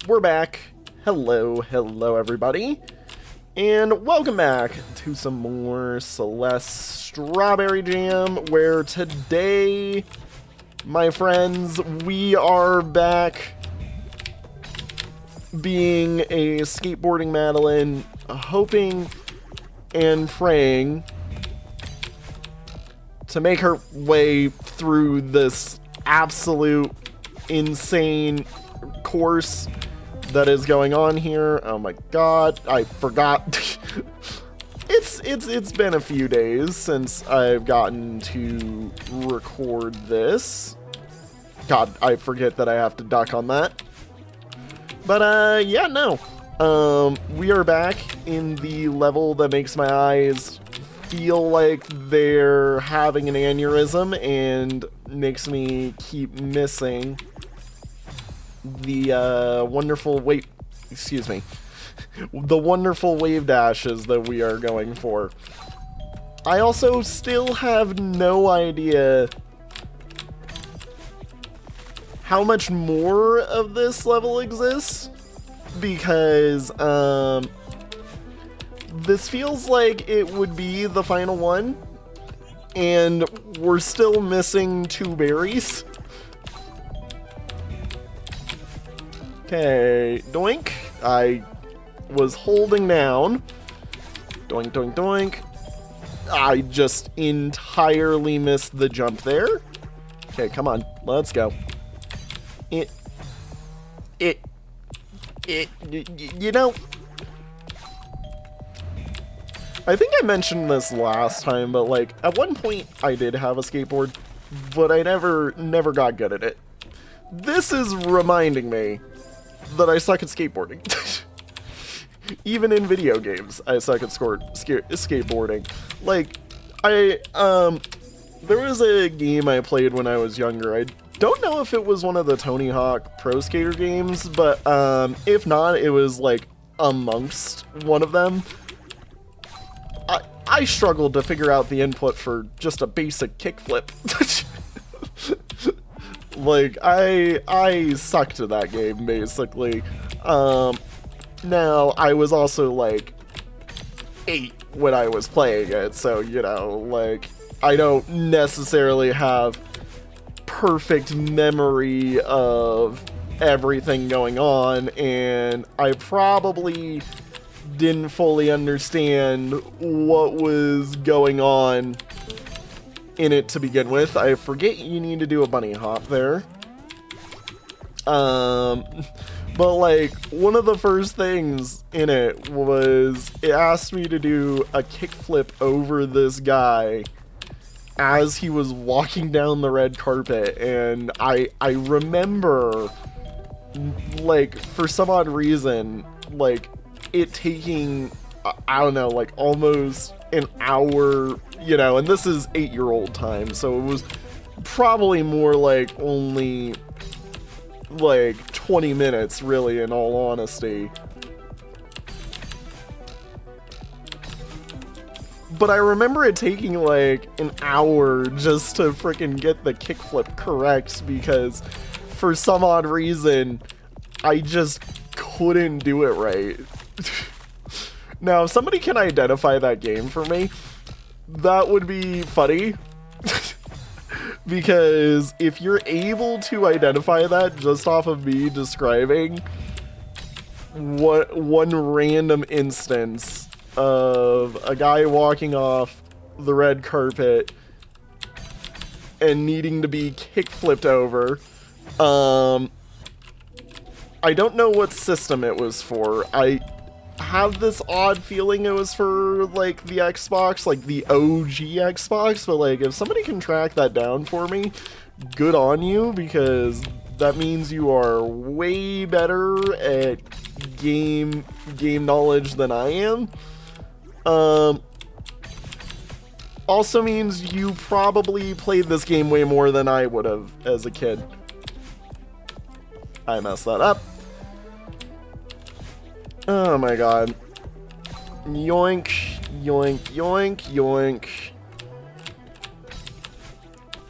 we're back. Hello everybody. And welcome back to some more Celeste Strawberry Jam, where today, my friends, we are back being a skateboarding Madeline, hoping and praying to make her way through this absolute insane course that is going on here. Oh my god, I forgot. It's been a few days since I've gotten to record this. God, I forget that I have to duck on that. But yeah, no. We are back in the level that makes my eyes feel like they're having an aneurysm and makes me keep missing the wonderful wave dashes that we are going for. I also still have no idea how much more of this level exists, because this feels like it would be the final one, and we're still missing 2 berries. Okay, doink. I was holding down. Doink, doink, doink. I just entirely missed the jump there. Okay, come on, let's go. You know, I think I mentioned this last time, but like at one point I did have a skateboard, but I never got good at it. This is reminding me that I suck at skateboarding. Even in video games, I suck at skateboarding. Like, there was a game I played when I was younger. I don't know if it was one of the Tony Hawk Pro Skater games, but if not, it was like amongst one of them. I struggled to figure out the input for just a basic kickflip. Like, I sucked at that game, basically. Now, I was also, like, 8 when I was playing it, so, you know, like, I don't necessarily have perfect memory of everything going on, and I probably didn't fully understand what was going on in it to begin with. I forget you need to do a bunny hop there. But like, one of the first things in it was it asked me to do a kickflip over this guy as he was walking down the red carpet, and I remember, like, for some odd reason, like, it taking, I don't know, like almost an hour, you know, and this is 8-year-old time, so it was probably more like only like 20 minutes, really, in all honesty. But I remember it taking like an hour just to freaking get the kickflip correct, because for some odd reason I just couldn't do it right. Now, if somebody can identify that game for me, that would be funny. Because if you're able to identify that just off of me describing one random instance of a guy walking off the red carpet and needing to be kick-flipped over, I don't know what system it was for. I have this odd feeling it was for, like, the Xbox, like the OG Xbox, but like, if somebody can track that down for me, good on you, because that means you are way better at game knowledge than I am. Also means you probably played this game way more than I would have as a kid. I messed that up. Oh my god. Yoink, yoink, yoink, yoink.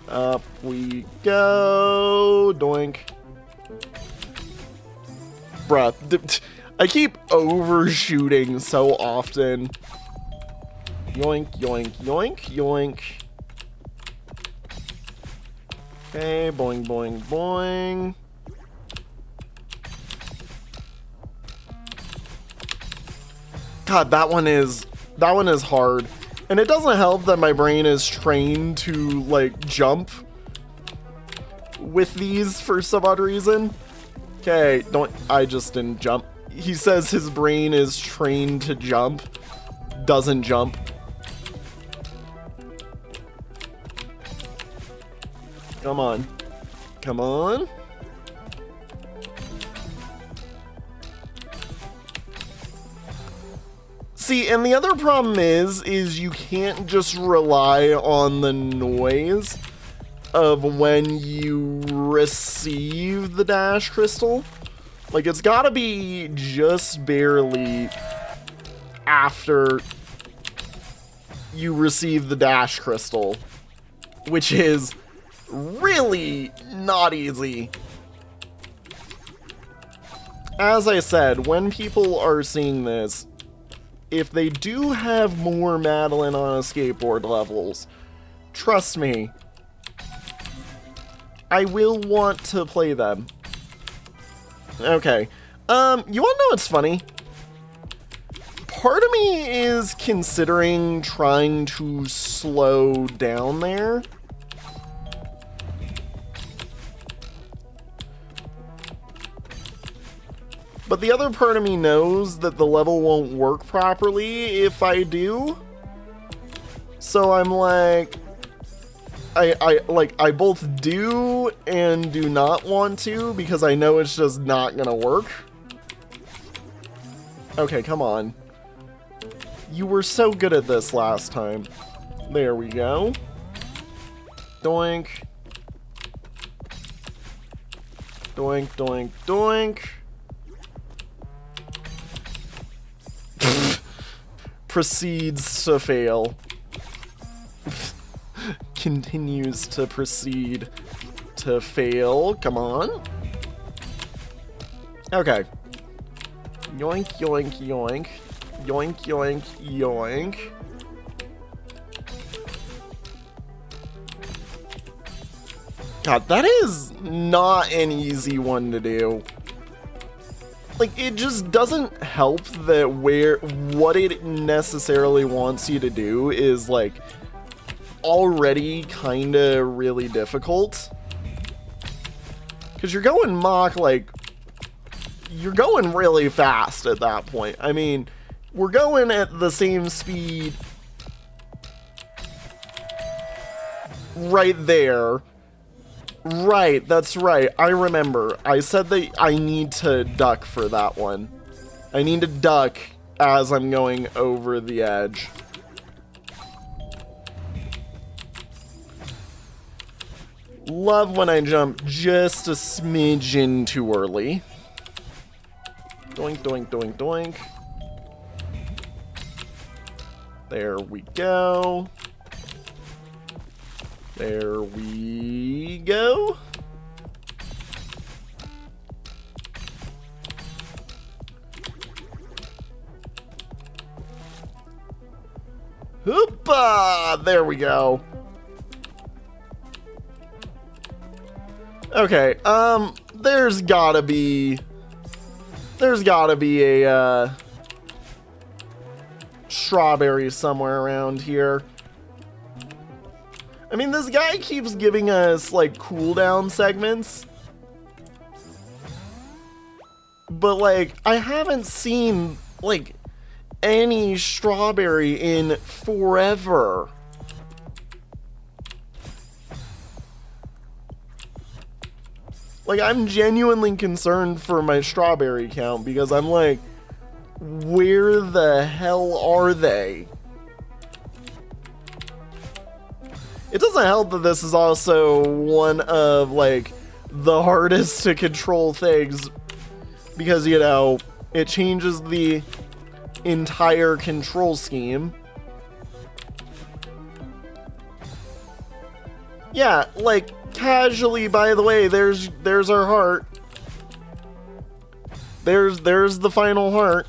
Up we go. Doink. Bruh, I keep overshooting so often. Yoink, yoink, yoink, yoink. Okay, boing, boing, boing. God, that one is hard. And it doesn't help that my brain is trained to, like, jump with these for some odd reason. Okay, I just didn't jump. He says his brain is trained to jump. Doesn't jump. Come on. Come on. See, and the other problem is you can't just rely on the noise of when you receive the dash crystal. Like, it's gotta be just barely after you receive the dash crystal, which is really not easy. As I said, when people are seeing this, if they do have more Madeline on a skateboard levels, trust me, I will want to play them. Okay. You wanna know what's funny? Part of me is considering trying to slow down there. But the other part of me knows that the level won't work properly if I do. So I'm like, I both do and do not want to, because I know it's just not gonna work. Okay, come on. You were so good at this last time. There we go. Doink. Doink, doink, doink. Proceeds to fail. Continues to proceed to fail. Come on. Okay. Yoink, yoink, yoink. Yoink, yoink, yoink. God, that is not an easy one to do. Like, it just doesn't help that what it necessarily wants you to do is, like, already kinda really difficult. Because you're going Mach, like, you're going really fast at that point. I mean, we're going at the same speed right there. Right, that's right. I remember. I said that I need to duck for that one. I need to duck as I'm going over the edge. Love when I jump just a smidgen too early. Doink, doink, doink, doink. There we go. There we go. Hoopa! There we go. Okay, there's gotta be a, strawberry somewhere around here. I mean, this guy keeps giving us, like, cooldown segments. But, like, I haven't seen, like, any strawberry in forever. Like, I'm genuinely concerned for my strawberry count, because I'm like, where the hell are they? It doesn't help that this is also one of, like, the hardest to control things, because, you know, it changes the entire control scheme. Yeah, like, casually, by the way, there's our heart. There's the final heart.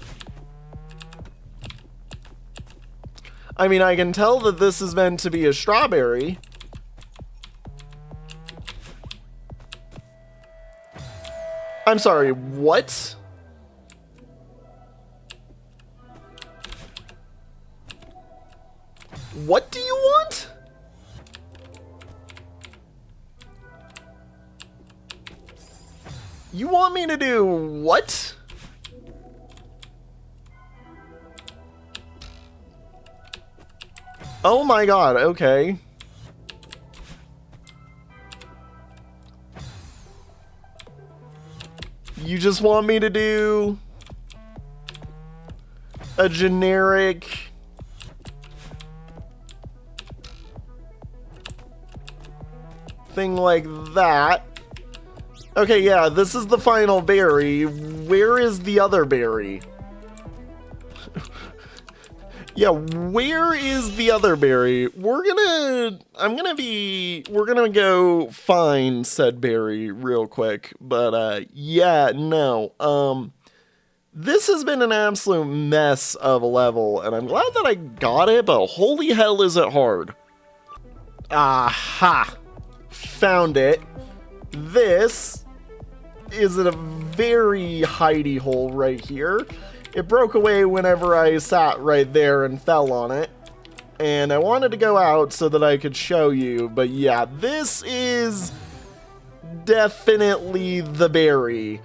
I mean, I can tell that this is meant to be a strawberry. I'm sorry, what? What do you want? You want me to do what? Oh my god, okay. You just want me to do a generic thing like that. Okay, yeah, this is the final berry. Where is the other berry? Yeah, where is the other berry? We're gonna go find said berry real quick. But, yeah, no. This has been an absolute mess of a level, and I'm glad that I got it, but holy hell is it hard. Aha! Found it. This is in a very hidey hole right here. It broke away whenever I sat right there and fell on it. And I wanted to go out so that I could show you. But yeah, this is definitely the berry.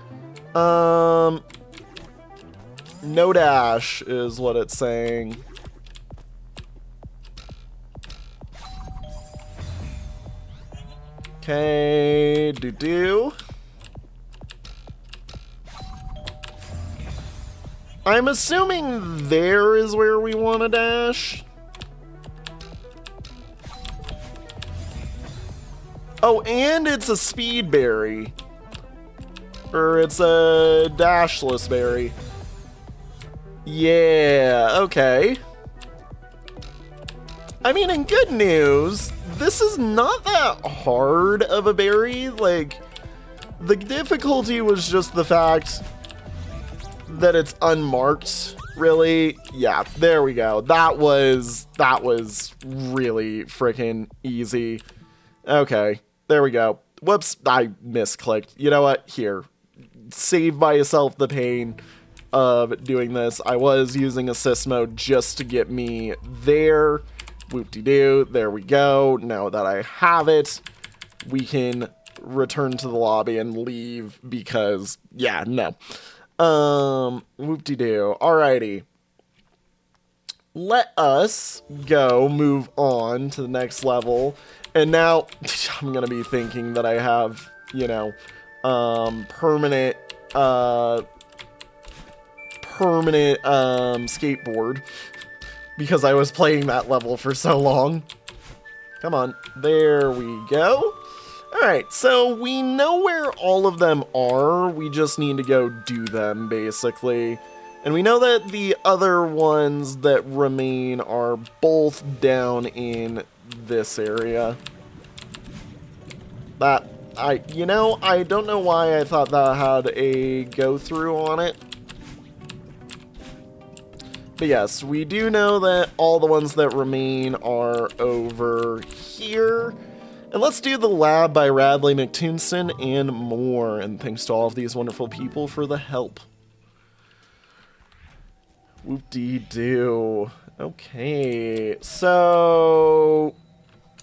No dash is what it's saying. Okay, do. I'm assuming there is where we want to dash. Oh, and it's a speed berry. Or it's a dashless berry. Yeah, okay. I mean, in good news, this is not that hard of a berry. Like, the difficulty was just the fact that it's unmarked, really. Yeah, there we go. That was really freaking easy. Okay, there we go. Whoops, I misclicked. You know what? Here, save myself the pain of doing this. I was using assist mode just to get me there. Whoop-de-doo, there we go. Now that I have it, we can return to the lobby and leave because, yeah, no. Whoop-de-doo. Alrighty. Let us go move on to the next level. And now, I'm gonna be thinking that I have, you know, permanent skateboard. Because I was playing that level for so long. Come on. There we go. Alright, so we know where all of them are. We just need to go do them, basically. And we know that the other ones that remain are both down in this area. I don't know why I thought that had a go-through on it. But yes, we do know that all the ones that remain are over here. And let's do the lab by Radley McToonson and more. And thanks to all of these wonderful people for the help. Whoop-dee-doo. Okay, so...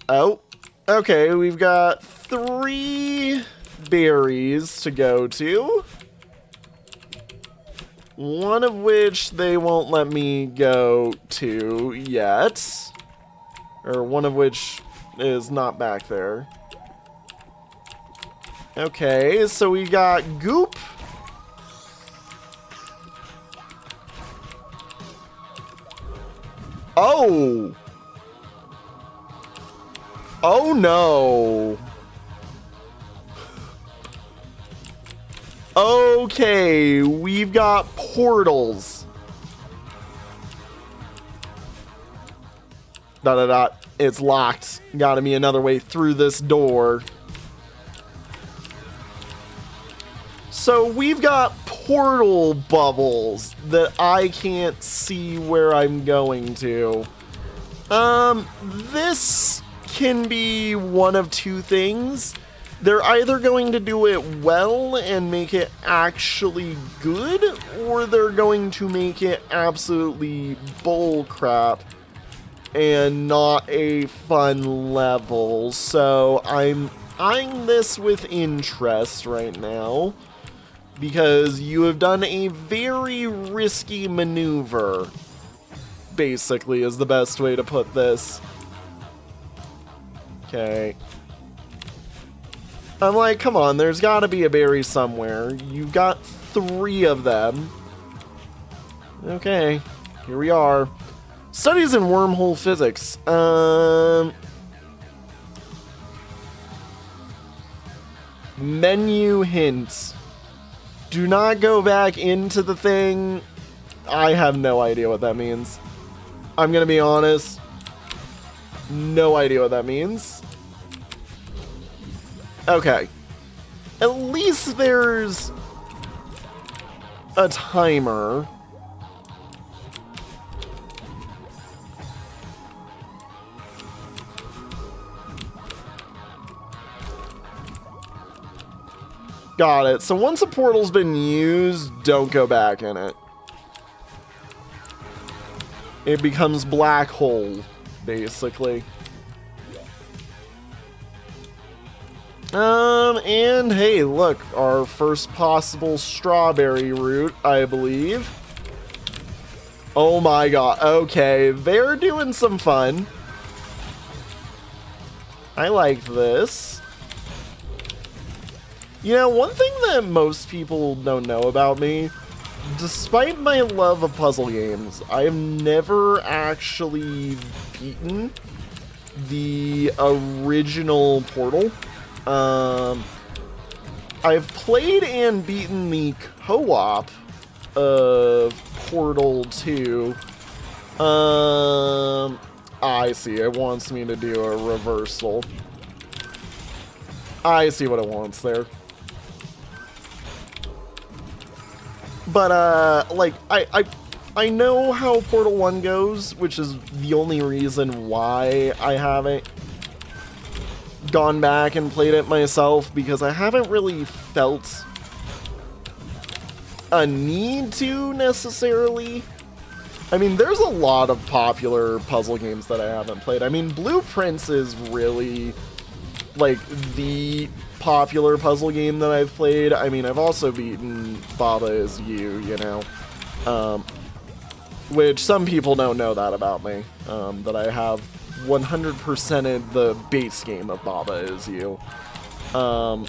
Oh, okay, we've got 3 berries to go to. One of which they won't let me go to yet. Or one of which is not back there. Okay, so we got goop. Oh! Oh no! Okay, we've got portals. It's locked. Gotta be another way through this door. So So we've got portal bubbles that I can't see where I'm going to. This can be one of two things. They're either going to do it well and make it actually good, or they're going to make it absolutely bullcrap and not a fun level. So I'm eyeing this with interest right now, because you have done a very risky maneuver, basically, is the best way to put this. Okay. I'm like, come on, there's gotta be a berry somewhere. You've got 3 of them. Okay, here we are. Studies in wormhole physics. Menu hints. Do not go back into the thing. I have no idea what that means. I'm gonna be honest. No idea what that means. Okay. At least there's a timer. Got it. So once a portal's been used, don't go back in it. It becomes black hole, basically. And hey, look, our first possible strawberry route, I believe. Oh my god, okay, they're doing some fun. I like this. You know, one thing that most people don't know about me, despite my love of puzzle games, I have never actually beaten the original Portal. I've played and beaten the co-op of Portal 2. I see, it wants me to do a reversal. I see what it wants there. But, like, I know how Portal 1 goes, which is the only reason why I haven't gone back and played it myself, because I haven't really felt a need to, necessarily. I mean, there's a lot of popular puzzle games that I haven't played. I mean, Blueprints is really, like, the popular puzzle game that I've played. I mean, I've also beaten Baba Is You, you know, which some people don't know that about me, that I have 100%ed the base game of Baba Is You. I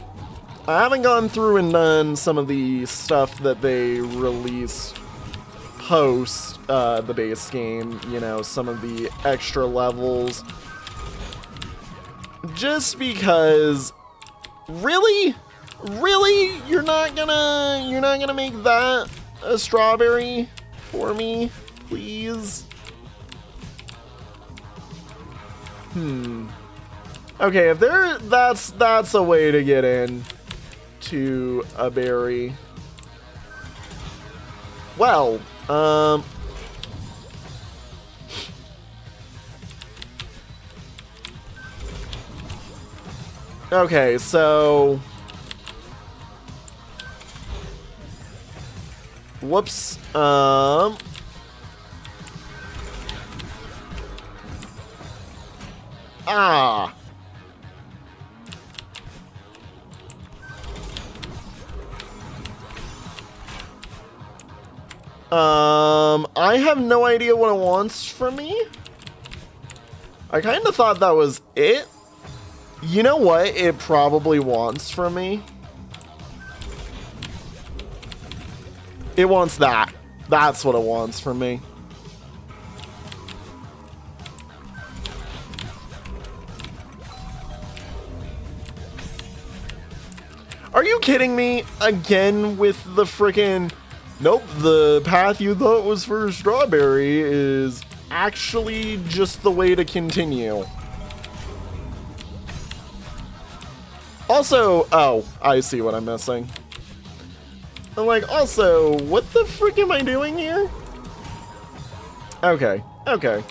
haven't gone through and done some of the stuff that they released post the base game, you know, some of the extra levels, just because. Really? You're not gonna make that a strawberry for me, please? Okay, if that's a way to get in to a berry. Well, okay, so whoops. I have no idea what it wants from me. I kind of thought that was it. You know what it probably wants from me? It wants that. That's what it wants from me. Are you kidding me? Again with the frickin'... Nope, the path you thought was for strawberry is actually just the way to continue. Also, oh, I see what I'm missing. I'm like, also, what the frick am I doing here? Okay, okay.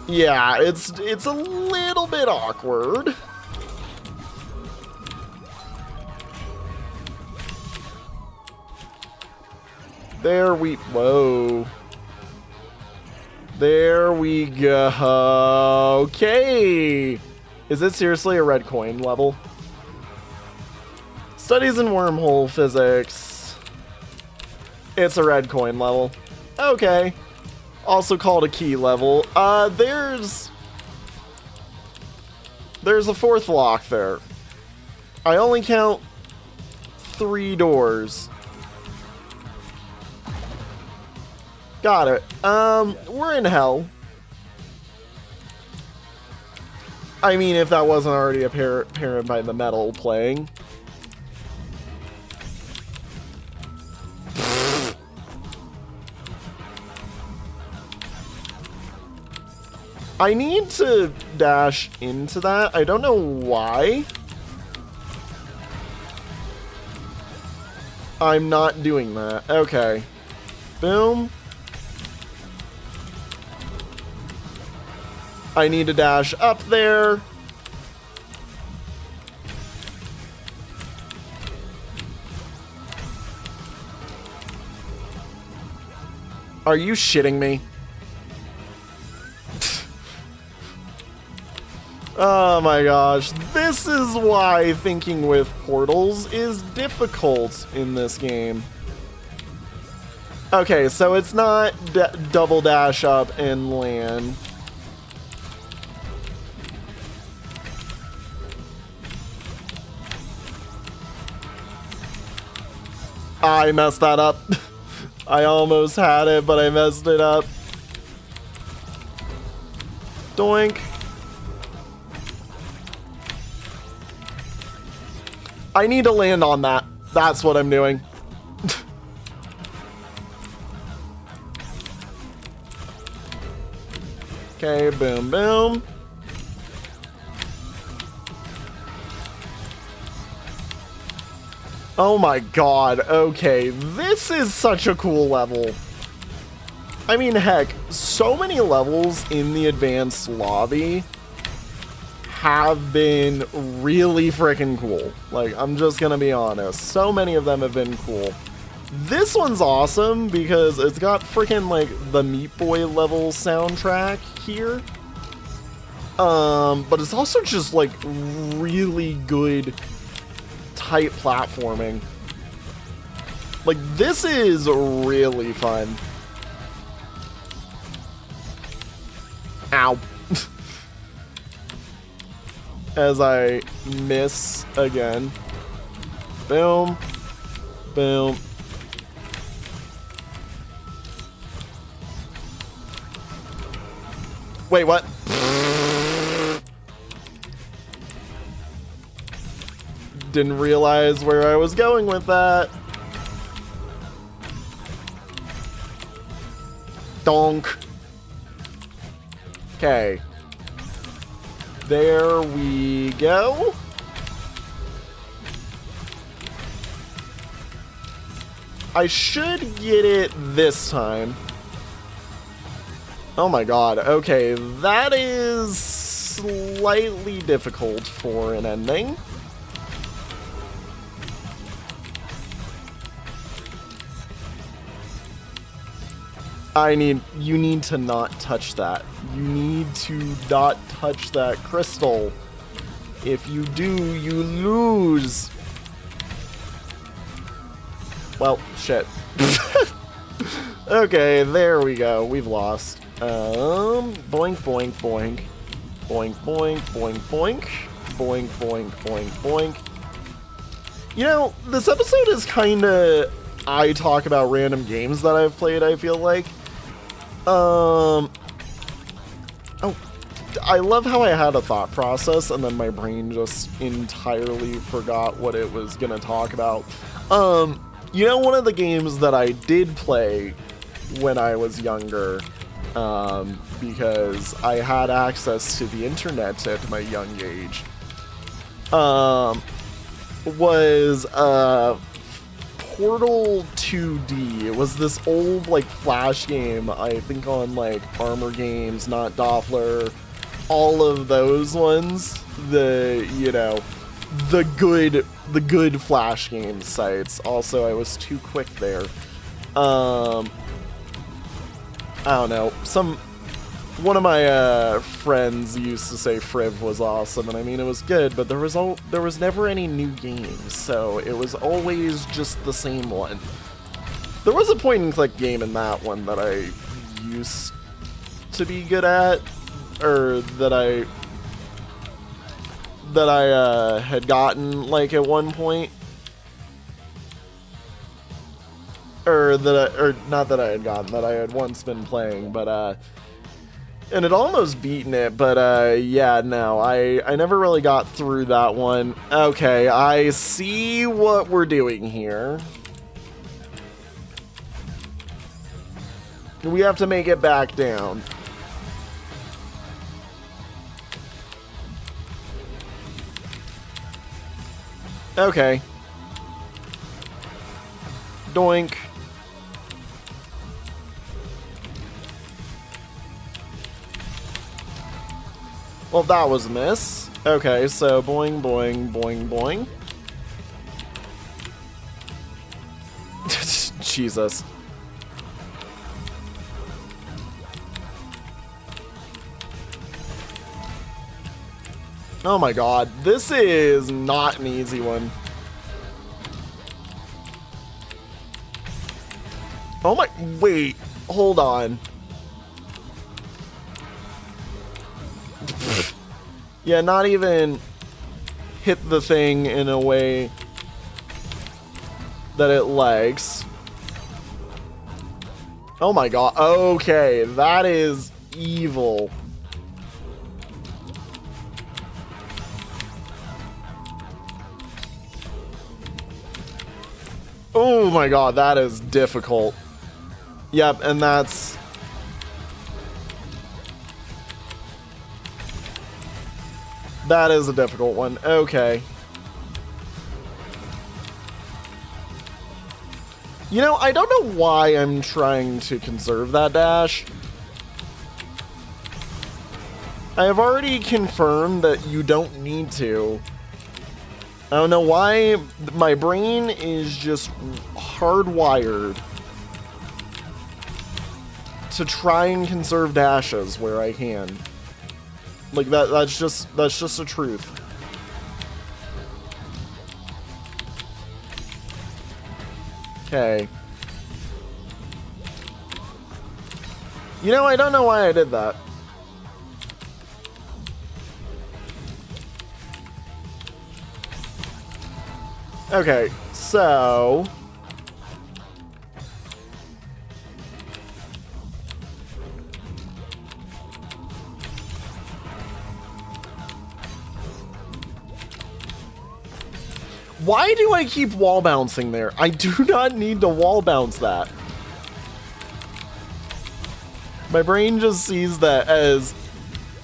Yeah, it's a little bit awkward. Whoa. There we go. Okay. Is it seriously a red coin level? Studies in wormhole physics. It's a red coin level. Okay. Also called a key level. There's a fourth lock there. I only count 3 doors. Got it. We're in hell. I mean, if that wasn't already apparent by the metal playing. I need to dash into that. I don't know why. I'm not doing that. Okay. Boom. I need to dash up there. Are you shitting me? Oh my gosh. This is why thinking with portals is difficult in this game. Okay, so it's not double dash up and land. I messed that up. I almost had it, but I messed it up. Doink. I need to land on that. That's what I'm doing. Okay, boom, boom. Oh my god, okay, this is such a cool level. I mean, heck, so many levels in the advanced lobby have been really freaking cool. Like, I'm just gonna be honest, so many of them have been cool. This one's awesome because it's got freaking, like, the Meat Boy level soundtrack here. But it's also just, like, really good tight platforming. Like, this is really fun. Ow. As I miss again. Boom. Boom. Wait, what? Didn't realize where I was going with that. Donk. Okay. There we go. I should get it this time. Oh my god. Okay, that is slightly difficult for an ending. You need to not touch that. You need to not touch that crystal. If you do, you lose. Well, shit. Okay, there we go. We've lost. Boink, boink, boink. Boink, boink, boink, boink. Boink, boink, boink, boink. You know, this episode is kinda... I talk about random games that I've played, I feel like. Oh, I love how I had a thought process and then my brain just entirely forgot what it was gonna talk about. You know, one of the games that I did play when I was younger because I had access to the internet at my young age, was Portal 2D. It was this old, like, Flash game, I think on, like, Armor Games, Not Doppler, all of those ones. The, you know, the good Flash game sites. Also, I was too quick there. I don't know. One of my friends used to say Friv was awesome, and I mean, it was good, but there was never any new games, so it was always just the same one. There was a point-and-click game in that one that I used to be good at, or that I had gotten, like, at one point. Or not that I had gotten, that I had once been playing, but, and had almost beaten it, but, yeah, no, I never really got through that one. Okay, I see what we're doing here. We have to make it back down. Okay. Doink. Well, that was a miss. Okay, so boing, boing, boing, boing. Jesus. Oh my god, this is not an easy one. Oh my, wait, hold on. Yeah, not even hit the thing in a way that it likes. Oh my god, okay, that is evil. Oh my god, that is difficult. Yep, and that's... That is a difficult one. Okay. You know, I don't know why I'm trying to conserve that dash. I have already confirmed that you don't need to. I don't know why my brain is just hardwired to try and conserve dashes where I can. Like that's just the truth. Okay. You know, I don't know why I did that. Okay, so... Why do I keep wall bouncing there? I do not need to wall bounce that. My brain just sees that as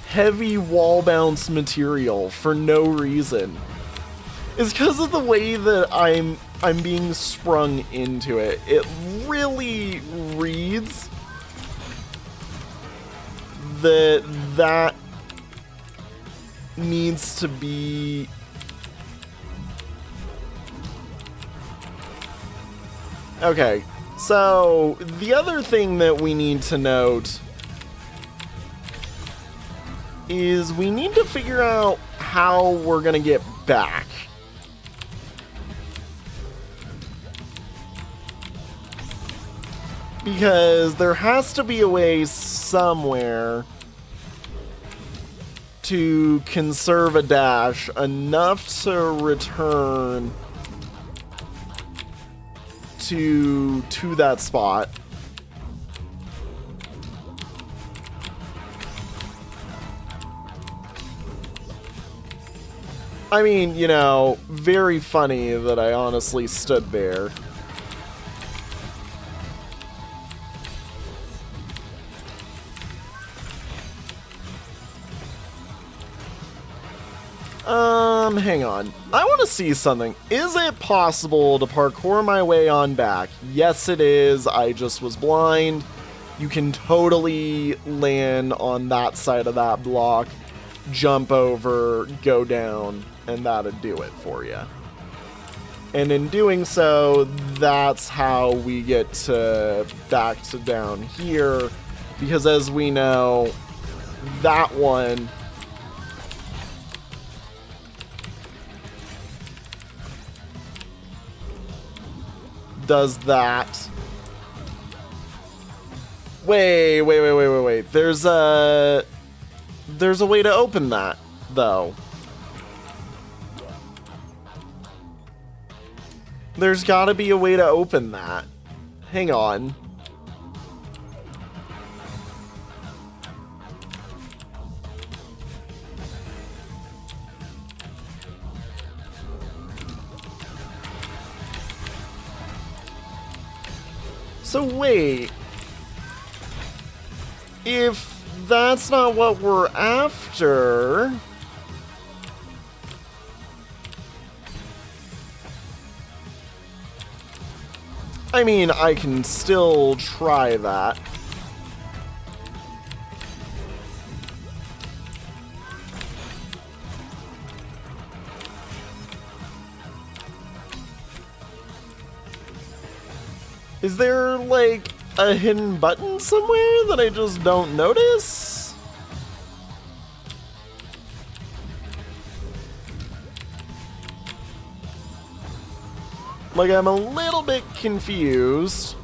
heavy wall bounce material for no reason. It's because of the way that I'm being sprung into it. It really reads that needs to be... Okay, so the other thing that we need to note is we need to figure out how we're gonna get back. Because there has to be a way somewhere to conserve a dash enough to return to that spot. I mean, you know, very funny that I honestly stood there. Hang on. I want to see something. Is it possible to parkour my way on back? Yes, it is. I just was blind. You can totally land on that side of that block, jump over, go down, and that'd do it for you. And in doing so, that's how we get to back to down here, because as we know, that one does that. Wait. There's a way to open that, though. There's gotta be a way to open that. Hang on. So wait. If that's not what we're after... I mean, I can still try that. Is there, like, a hidden button somewhere that I just don't notice? Like, I'm a little bit confused.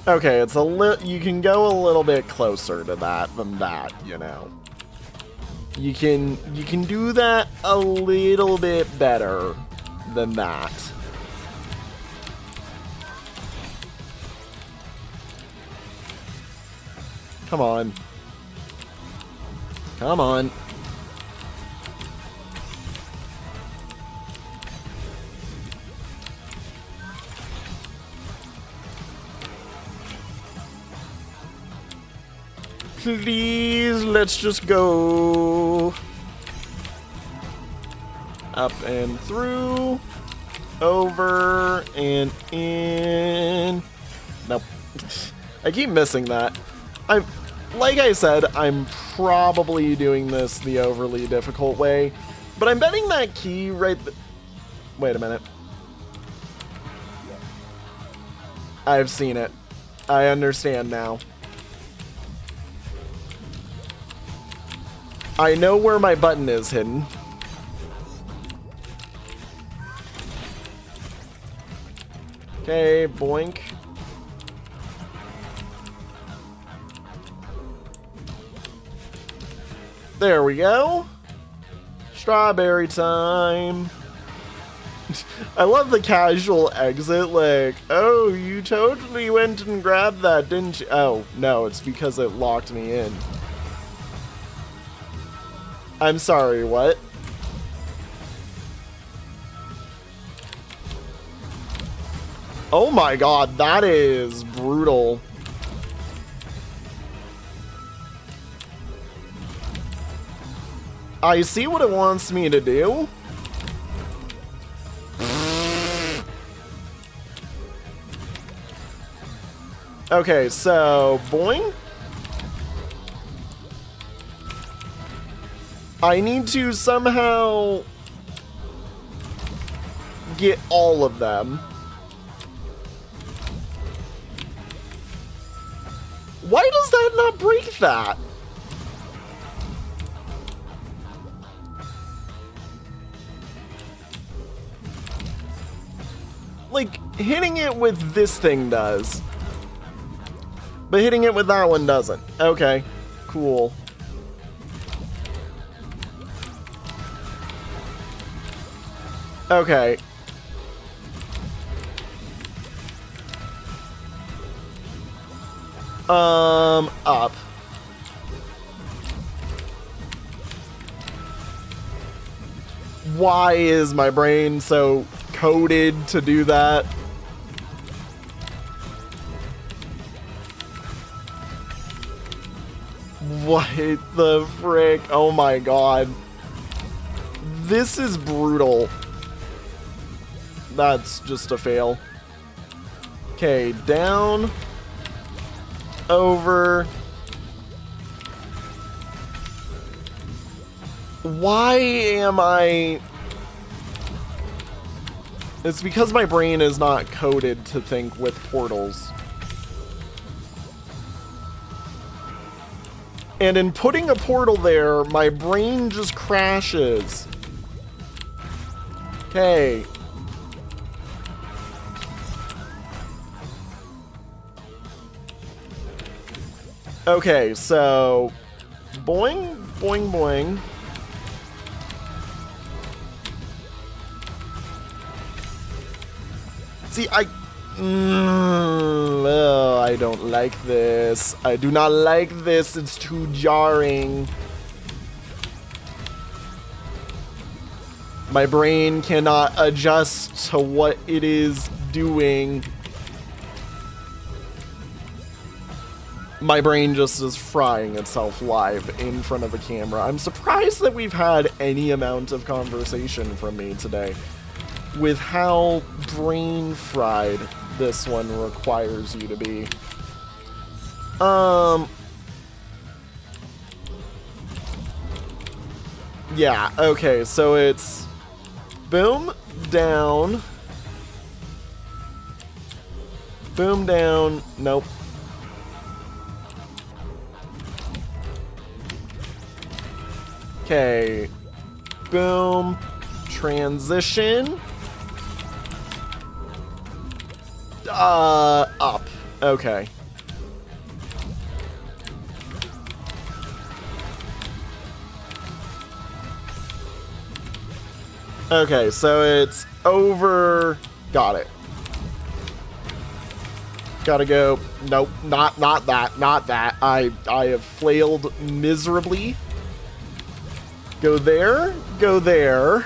Okay, it's a you can go a little bit closer to that than that, you know. You can do that a little bit better than that. Come on. Come on. Please, let's just go. Up and through. Over and in. Nope. I keep missing that. Like I said, I'm probably doing this the overly difficult way, but I'm betting that key right wait a minute. I've seen it. I understand now. I know where my button is hidden. Okay, boink. There we go. Strawberry time. I love the casual exit, like, oh, you totally went and grabbed that, didn't you? Oh, no, it's because it locked me in. I'm sorry, what? Oh my god, that is brutal. I see what it wants me to do. Okay, so boing. I need to somehow get all of them. Why does that not break that? Like, hitting it with this thing does. But hitting it with that one doesn't. Okay, cool. Okay. Up. Why is my brain so coded to do that. What the frick? Oh my god. This is brutal. That's just a fail. Okay, down. Over. Why am I... It's because my brain is not coded to think with portals. And in putting a portal there, my brain just crashes. Okay. Okay, so... Boing, boing, boing. See, I don't like this. I do not like this. It's too jarring. My brain cannot adjust to what it is doing. My brain just is frying itself live in front of a camera. I'm surprised that we've had any amount of conversation from me today with how brain fried this one requires you to be. Yeah, okay, so it's boom, down, boom, down, nope. Okay, boom, transition, up, okay. Okay, so it's over, got it. Gotta go, nope, not that. I have flailed miserably. Go there, go there.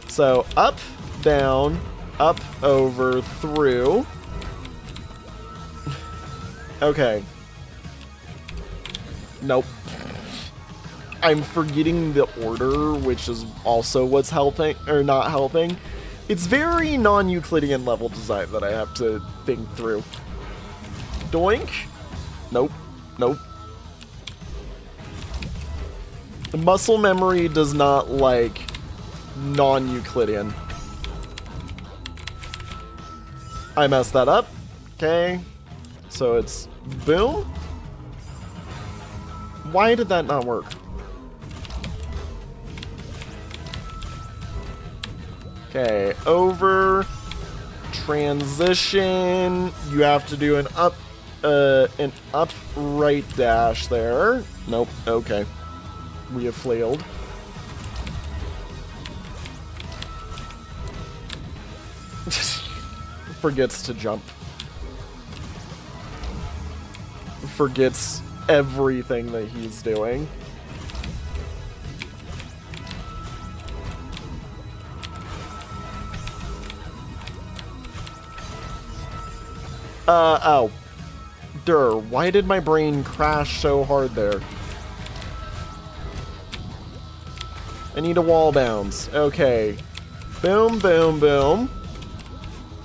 So up, down, up, over, through. Okay. Nope. I'm forgetting the order, which is also what's helping, or not helping. It's very non-Euclidean level design that I have to think through. Doink. Nope. Nope. The muscle memory does not like non-Euclidean. I messed that up. Okay. So it's boom. Why did that not work? Okay, over, transition, you have to do an upright dash there. Nope, okay. We have flailed. Forgets to jump. Forgets everything that he's doing. Oh. Why did my brain crash so hard there? I need a wall bounce. Okay. Boom, boom, boom.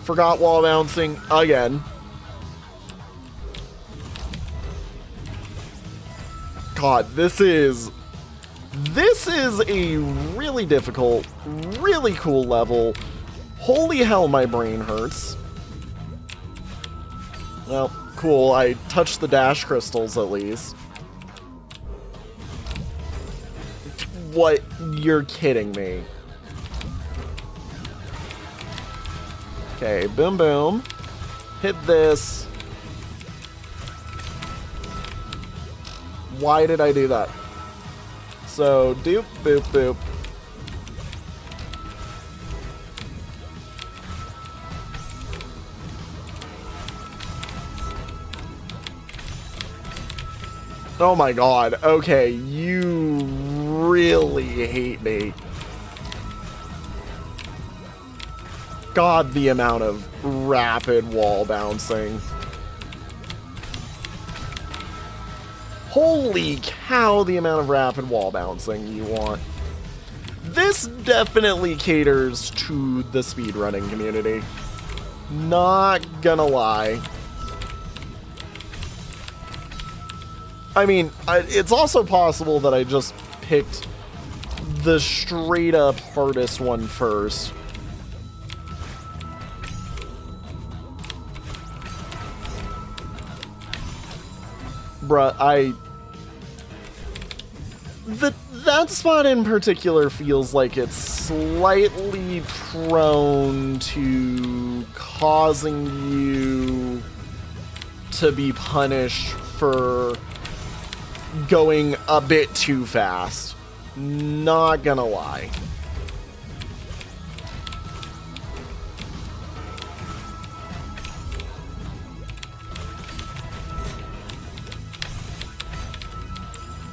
Forgot wall bouncing again. God, this is a really difficult, really cool level. Holy hell, my brain hurts. Well, cool, I touched the dash crystals at least. What? You're kidding me. Okay, boom, boom. Hit this. Why did I do that? So, doop, boop, boop. Oh my god. Okay, you really hate me. God, the amount of rapid wall bouncing. Holy cow, the amount of rapid wall bouncing you want. This definitely caters to the speedrunning community. Not gonna lie. I mean, it's also possible that I just picked the straight up hardest one first. Bruh, that spot in particular feels like it's slightly prone to causing you to be punished for going a bit too fast. Not gonna lie.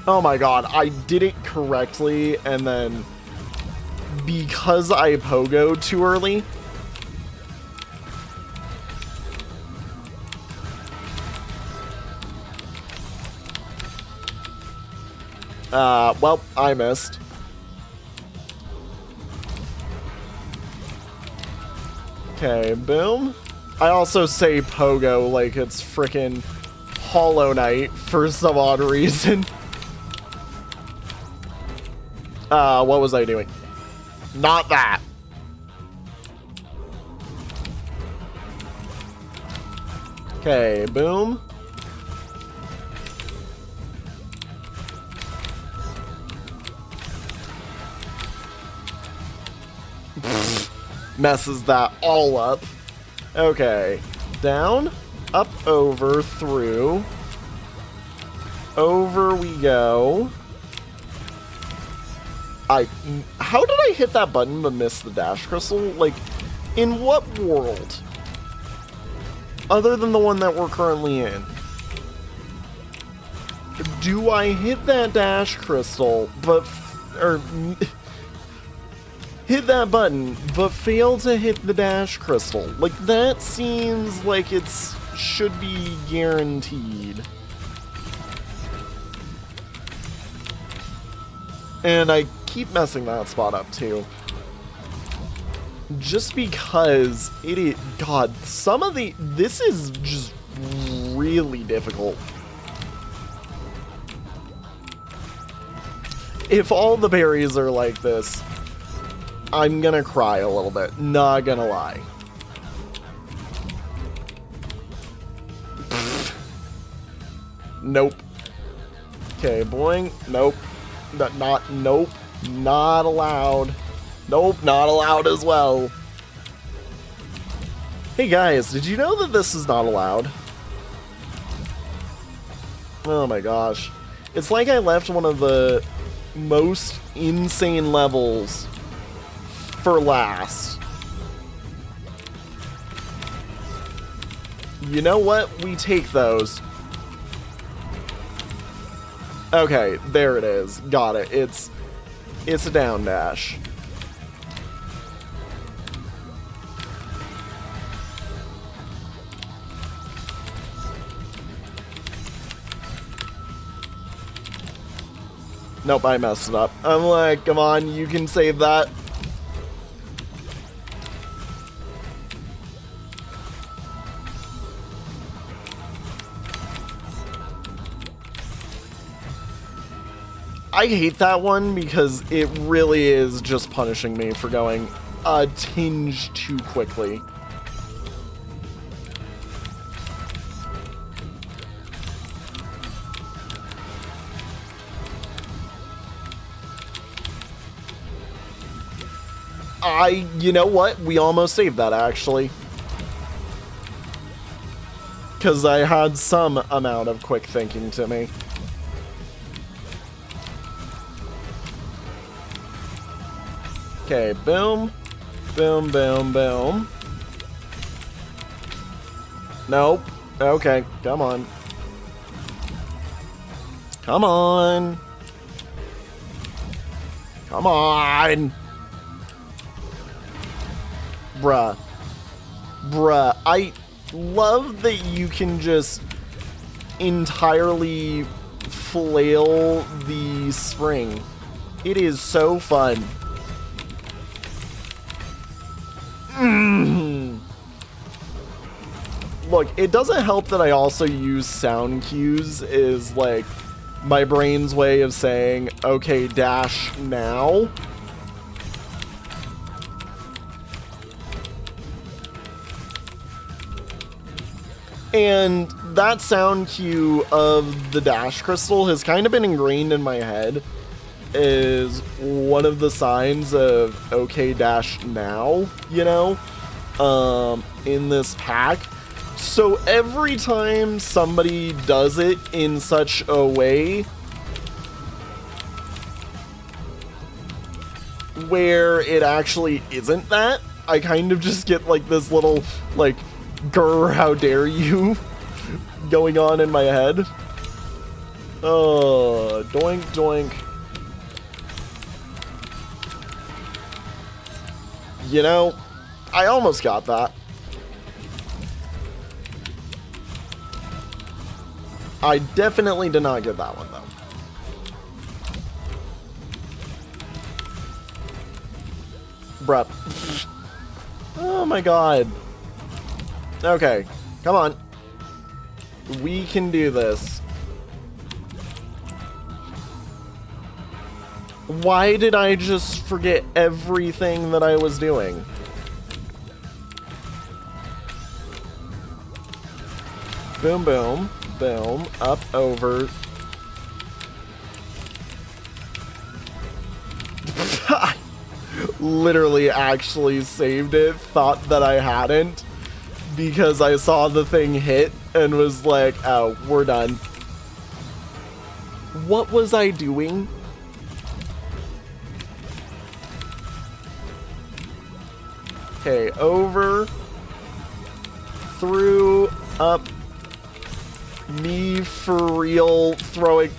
Oh my god, I did it correctly, and then because I pogoed too early, well, I missed. Okay, boom. I also say pogo like it's frickin' Hollow Knight for some odd reason. What was I doing? Not that. Okay, boom. Messes that all up. Okay. Down, up, over, through. Over we go. How did I hit that button but miss the dash crystal? Like, in what world? Other than the one that we're currently in. Do I hit that dash crystal, but... or... hit that button, but fail to hit the dash crystal? Like, that seems like it's... should be guaranteed. And I keep messing that spot up too. Just because it is, god, some of the, this is just really difficult. If all the berries are like this, I'm gonna cry a little bit, not gonna lie. Nope. Okay, boing, nope. Nope. Not allowed. Nope, not allowed as well. Hey guys, did you know that this is not allowed? Oh my gosh. It's like I left one of the most insane levels for last. You know what? We take those. Okay, there it is. Got it. It's a down dash. Nope, I messed it up. I'm like, come on, you can save that. I hate that one because it really is just punishing me for going a tinge too quickly. You know what? We almost saved that, actually. Because I had some amount of quick thinking to me. Okay, boom. Boom, boom, boom. Nope. Okay, come on. Come on. Come on. Bruh. Bruh. I love that you can just entirely flail the spring. It is so fun. Look, it doesn't help that I also use sound cues as like my brain's way of saying, okay, dash now. And that sound cue of the dash crystal has kind of been ingrained in my head as one of the signs of okay, dash now, you know, in this pack. So every time somebody does it in such a way where it actually isn't that, I kind of just get like this little like, grr, how dare you going on in my head. Oh, doink, doink. You know, I almost got that. I definitely did not get that one, though. Bruh. Oh my god. Okay, come on. We can do this. Why did I just forget everything that I was doing? Boom, boom, boom, up, over. I literally actually saved it, thought that I hadn't, because I saw the thing hit and was like, oh, we're done. What was I doing? Okay, over, through, up, me for real, throwing.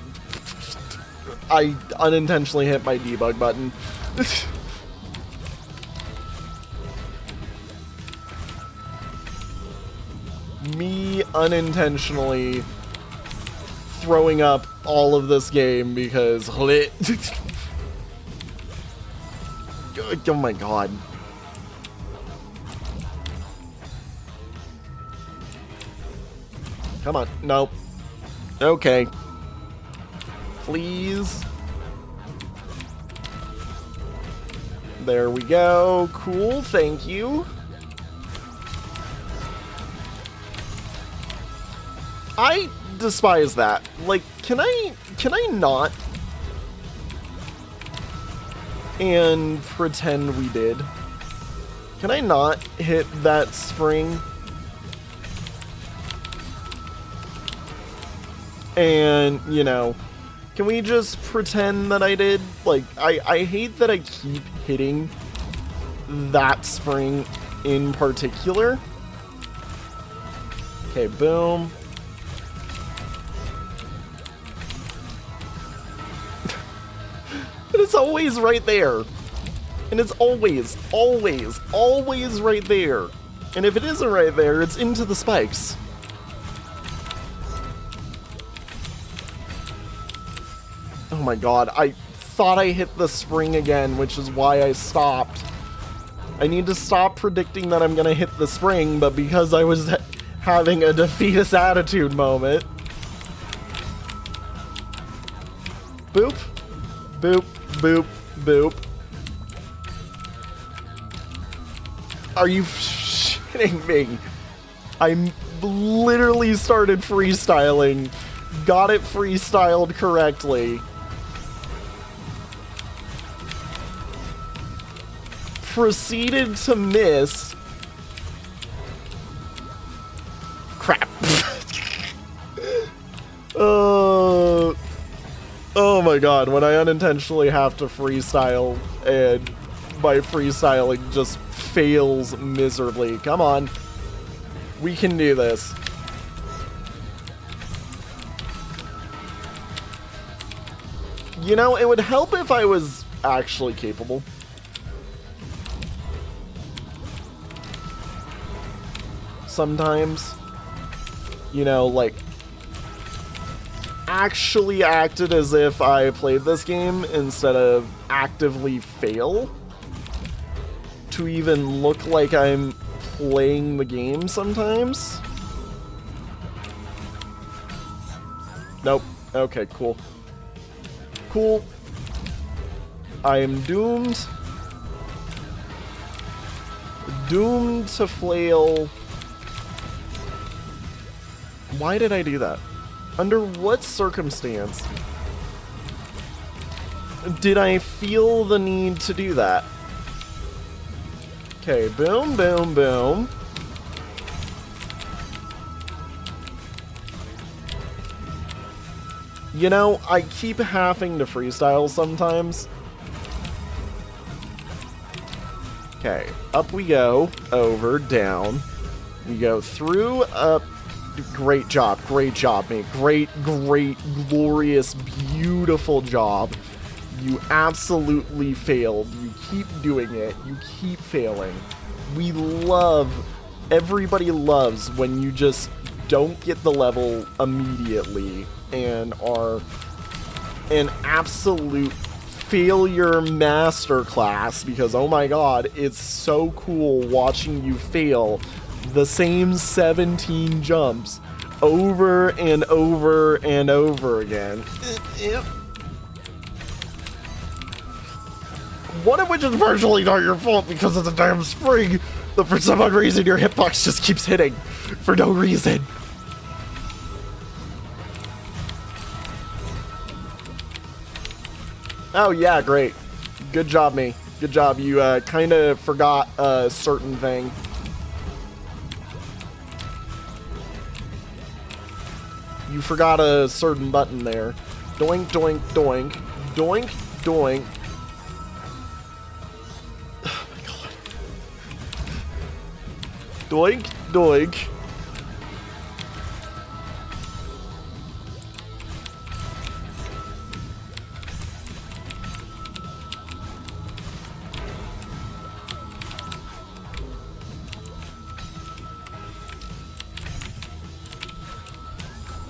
I unintentionally hit my debug button. Me unintentionally throwing up all of this game because oh my god. Come on. Nope. Okay. Please. There we go. Cool. Thank you. I despise that. Like, can I not? And pretend we did. Can I not hit that spring? And, you know, can we just pretend that I did? Like, I hate that I keep hitting that spring in particular. Okay, boom. And it's always right there. And it's always, always, always right there. And if it isn't right there, it's into the spikes. Oh my god, I thought I hit the spring again, which is why I stopped. I need to stop predicting that I'm gonna hit the spring, but because I was having a defeatist attitude moment. Boop. Boop. Boop. Boop. Are you shitting me? I literally started freestyling, got it freestyled correctly, proceeded to miss. Crap. Oh my god, when I unintentionally have to freestyle and my freestyling just fails miserably. Come on. We can do this. You know, it would help if I was actually capable. Sometimes, you know, like, actually acted as if I played this game instead of actively fail to even look like I'm playing the game sometimes. Nope. Okay, cool. Cool. I am doomed. Doomed to flail. Why did I do that? Under what circumstance did I feel the need to do that? Okay, boom, boom, boom. You know, I keep having to freestyle sometimes. Okay, up we go, over, down. We go through, up. Great job, mate. Great, glorious, beautiful job. You absolutely failed. You keep doing it. You keep failing. We love, everybody loves when you just don't get the level immediately and are an absolute failure masterclass, because oh my god, it's so cool watching you fail the same 17 jumps over and over and over again. One of which is partially not your fault because of the damn spring, but for some odd reason your hitbox just keeps hitting for no reason. Oh yeah, great. Good job, me. Good job. You kind of forgot a certain thing. You forgot a certain button there. Doink, doink, doink. Doink, doink. Oh my god. Doink, doink.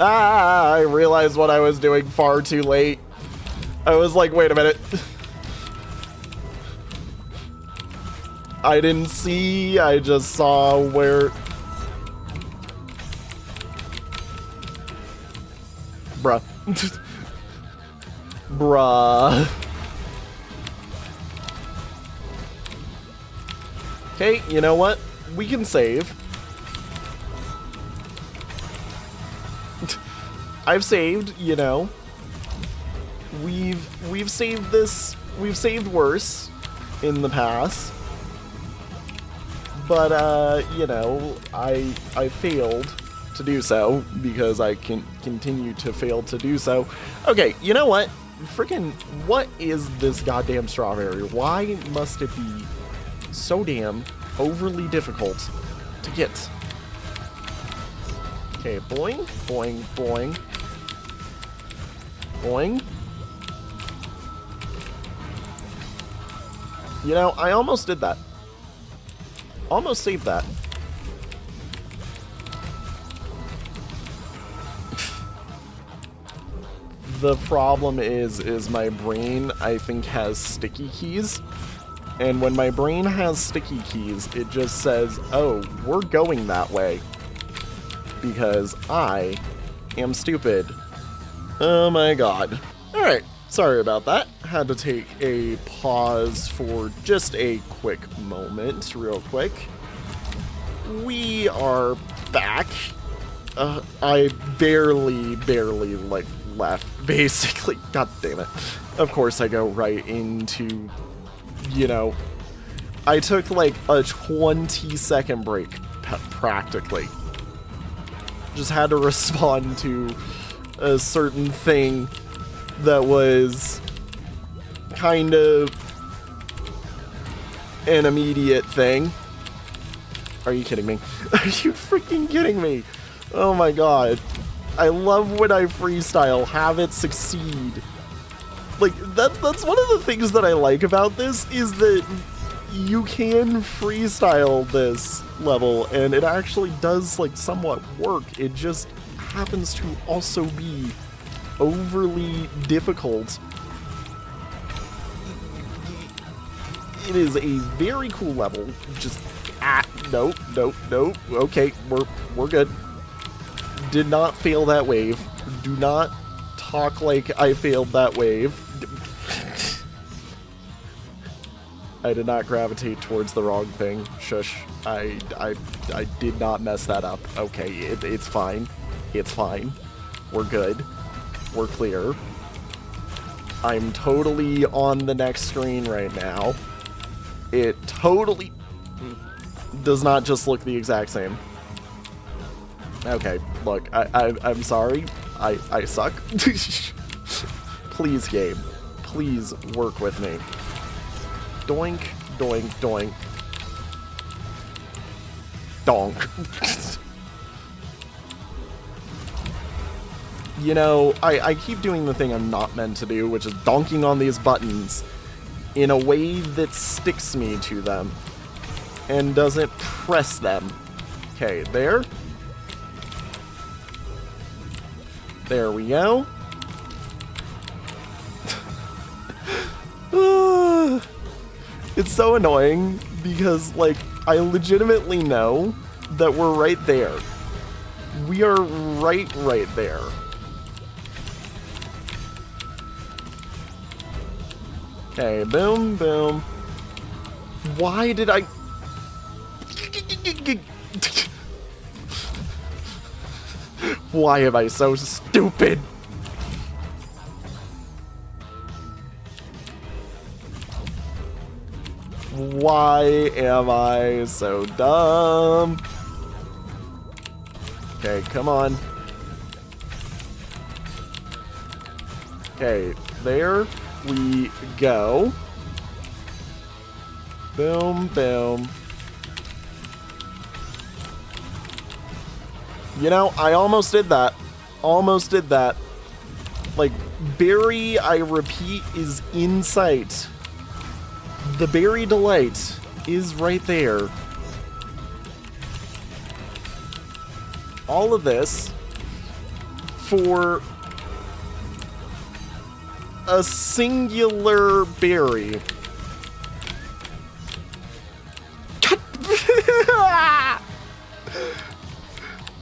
Ah, I realized what I was doing far too late. I was like, wait a minute. I didn't see, I just saw where... Bruh. Bruh. Okay, you know what? We can save. I've saved, you know. We've saved this. We've saved worse in the past. But you know, I failed to do so because I can continue to fail to do so. Okay, you know what? Freaking what is this goddamn strawberry? Why must it be so damn overly difficult to get? Okay, boing, boing, boing. Boing. You know, I almost did that. Almost saved that. The problem is my brain, I think, has sticky keys. And when my brain has sticky keys, it just says, oh, we're going that way. Because I am stupid. Oh my god. Alright, sorry about that. Had to take a pause for just a quick moment, real quick. We are back. I barely, like, left, basically. God damn it. Of course I go right into, you know, I took like a 20-second break, practically. Just had to respond to a certain thing that was kind of an immediate thing. Are you kidding me? Are you freaking kidding me? Oh my god. I love when I freestyle, have it succeed. Like, that's one of the things that I like about this, is that you can freestyle this level, and it actually does, like, somewhat work. It just happens to also be overly difficult. It is a very cool level. Just, nope, okay, we're good. Did not fail that wave. Do not talk like I failed that wave. I did not gravitate towards the wrong thing. Shush. I did not mess that up. Okay, it's fine. It's fine. We're good. We're clear. I'm totally on the next screen right now. It totally does not just look the exact same. Okay, look, I'm sorry. I suck. Please, game. Please work with me. Doink, doink, doink. Donk. You know, I keep doing the thing I'm not meant to do, which is donking on these buttons in a way that sticks me to them and doesn't press them. Okay, there. There we go. It's so annoying because, like, I legitimately know that we're right there. We are right there. Okay, boom, boom. Why did I... Why am I so stupid? Why am I so dumb? Okay, come on. Okay, there we go. Boom, boom. You know, I almost did that. Almost did that. Like, Berry, I repeat, is in sight. The Berry Delight is right there. All of this for a singular berry.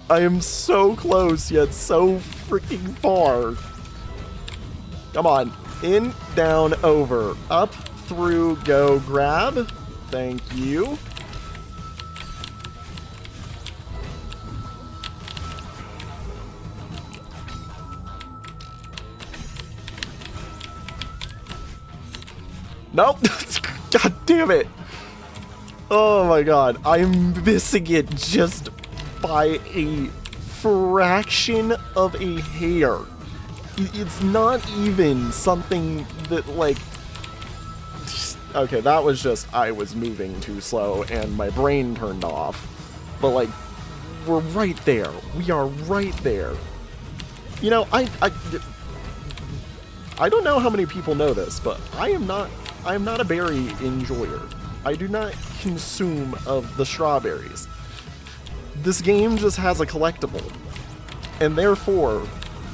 I am so close, yet so freaking far. Come on. In, down, over. Up, through, go, grab. Thank you. Nope. God damn it. Oh my god. I'm missing it just by a fraction of a hair. It's not even something that, like... Okay, that was just I was moving too slow and my brain turned off. But, like, we're right there. We are right there. You know, I don't know how many people know this, but I am not a berry enjoyer. I do not consume of the strawberries. This game just has a collectible, and therefore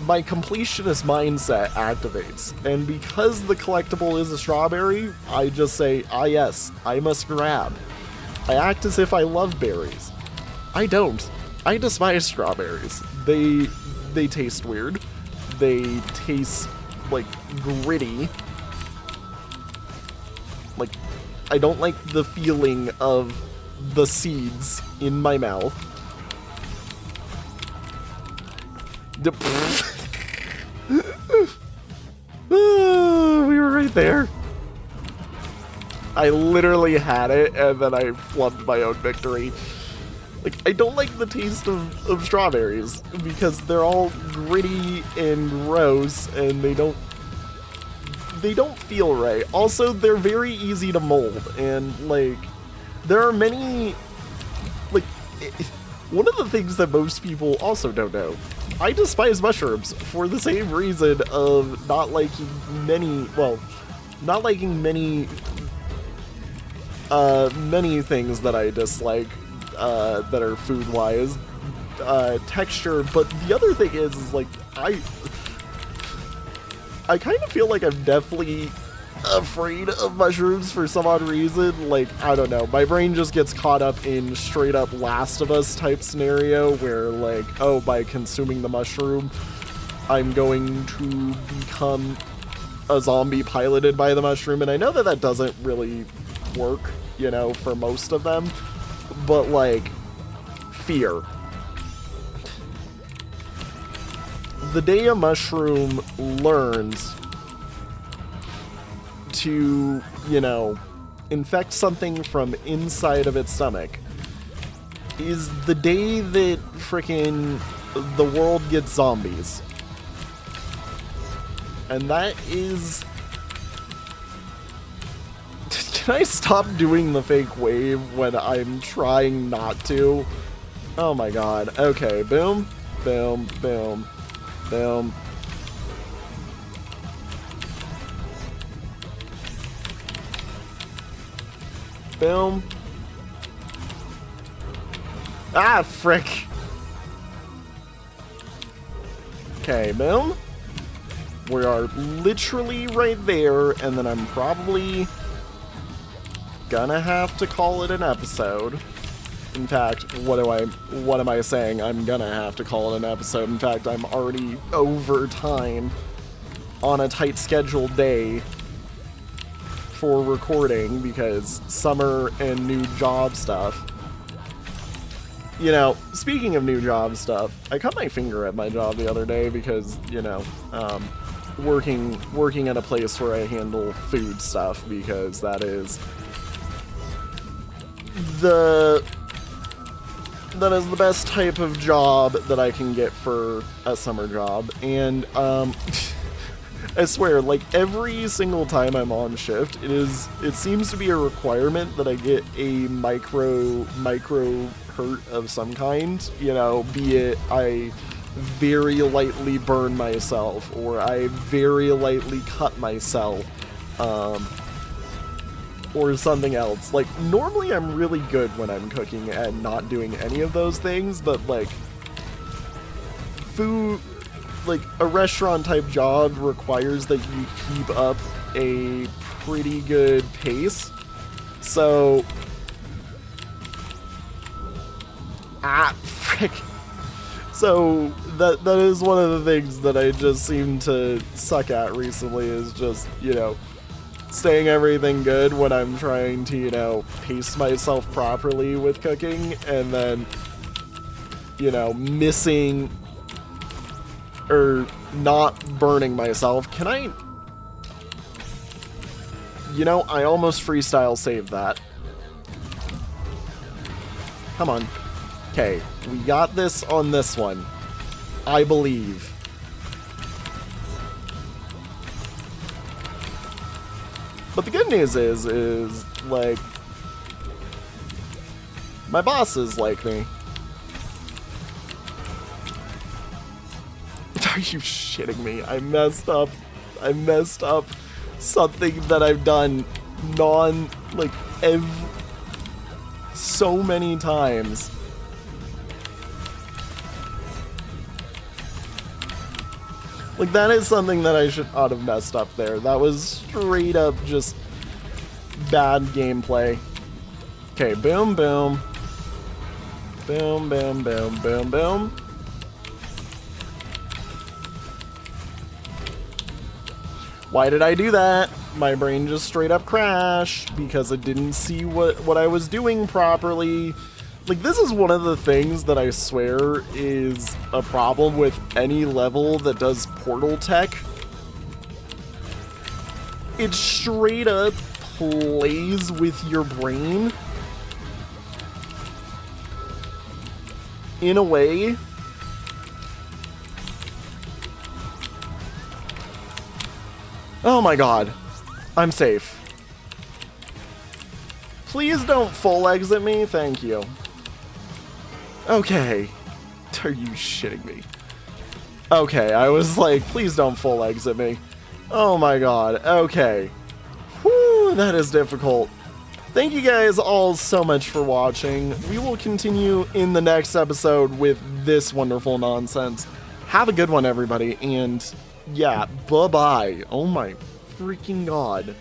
my completionist mindset activates. And because the collectible is a strawberry, I just say, ah yes, I must grab. I act as if I love berries. I don't. I despise strawberries. They taste weird. They taste like gritty. Like, I don't like the feeling of the seeds in my mouth. We were right there. I literally had it, and then I flubbed my own victory. Like, I don't like the taste of strawberries, because they're all gritty and gross, and they don't feel right. Also, they're very easy to mold, and, like, there are many, like, one of the things that most people also don't know I despise mushrooms for the same reason of not liking many, well, not liking many things that I dislike that are food-wise, texture, but the other thing is like, I kind of feel like I'm definitely afraid of mushrooms for some odd reason. Like, I don't know, my brain just gets caught up in straight up Last of Us type scenario where like, oh, by consuming the mushroom, I'm going to become a zombie piloted by the mushroom, and I know that that doesn't really work, you know, for most of them, but like, fear. The day a mushroom learns to, you know, infect something from inside of its stomach is the day that frickin' the world gets zombies. And that is... Can I stop doing the fake wave when I'm trying not to? Oh my god. Okay, boom, boom, boom, boom. Boom. Ah, frick. Okay, boom. We are literally right there, and then I'm probably gonna have to call it an episode. In fact, what am I saying? I'm gonna have to call it an episode. In fact, I'm already over time on a tight scheduled day for recording because summer and new job stuff. You know, speaking of new job stuff, I cut my finger at my job the other day because, you know, working at a place where I handle food stuff, because that is the best type of job that I can get for a summer job. And I swear, like, every single time I'm on shift, it seems to be a requirement that I get a micro hurt of some kind, you know, be it I very lightly burn myself, or I very lightly cut myself, or something else. Like, normally I'm really good when I'm cooking and not doing any of those things, but like, food, like a restaurant type job requires that you keep up a pretty good pace. So, frick. So that is one of the things that I just seem to suck at recently, is just, you know, saying everything good when I'm trying to, you know, pace myself properly with cooking, and then, you know, missing or not burning myself. Can I... You know, I almost freestyle saved that. Come on. Okay, we got this on this one. I believe. But the good news is like, my bosses like me. Are you shitting me? I messed up something that I've done so many times. Like, that is something that I should not have messed up there. That was straight up just bad gameplay. Okay, boom, boom. Boom, boom, boom, boom, boom. Why did I do that? My brain just straight up crashed because it didn't see what I was doing properly. Like, this is one of the things that I swear is a problem with any level that does portal tech. It straight up plays with your brain in a way Oh my god. I'm safe. Please don't full exit me, thank you. Okay. Are you shitting me? Okay, I was like, please don't full exit me. Oh my god, okay. Whew, that is difficult. Thank you guys all so much for watching. We will continue in the next episode with this wonderful nonsense. Have a good one, everybody, and yeah, bye-bye. Oh my freaking god.